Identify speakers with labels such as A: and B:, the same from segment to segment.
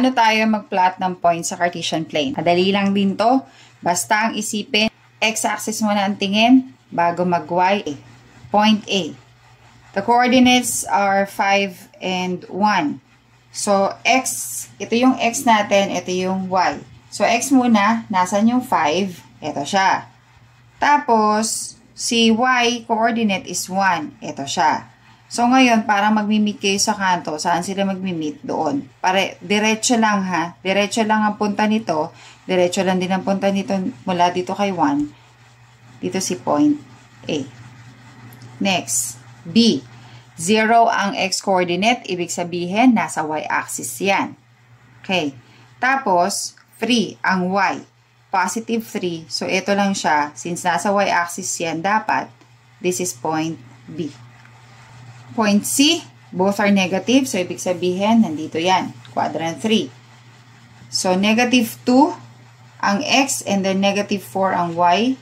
A: Paano tayo mag-plot ng point sa Cartesian plane? Madali lang din to. Basta ang isipin, x-axis mo na ang tingin bago mag-y. Point A. The coordinates are 5 and 1. So, x, ito yung x natin, ito yung y. So, x muna, nasan yung 5? Ito siya. Tapos, si y coordinate is 1. Ito siya. So, ngayon, parang magmi-meet kayo sa kanto. Saan sila magmi-meet? Doon. Diretso lang ha. Diretso lang ang punta nito. Diretso lang din ang punta nito mula dito kay 1. Dito si point A. Next, B. 0 ang x-coordinate. Ibig sabihin, nasa y-axis yan. Okay. Tapos, 3 ang y. Positive 3. So, ito lang siya. Since nasa y-axis yan, dapat, this is point B. Point C, both are negative. So, ibig sabihin, nandito yan. Quadrant 3. So, negative 2 ang x and then negative 4 ang y.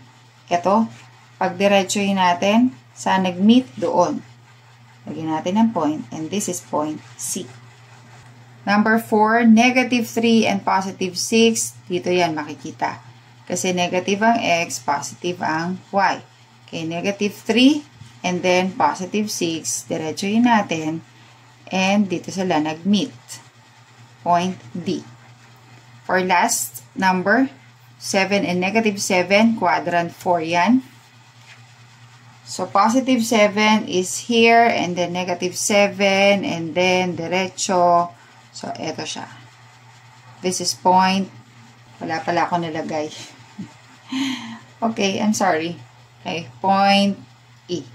A: Ito, pag diretsuhin natin, saan nag-meet? Doon. Lagyan natin ang point. And this is point C. Number 4, negative 3 and positive 6. Dito yan makikita. Kasi negative ang x, positive ang y. Okay, negative 3. And then, positive 6, diretsuhin natin. And dito sila nag-meet. Point D. For last number, 7 and negative 7, quadrant 4 yan. So, positive 7 is here, and then negative 7, and then diretso. So, eto siya. This is point. Wala pala ako nilagay. Okay, I'm sorry. Okay, point E.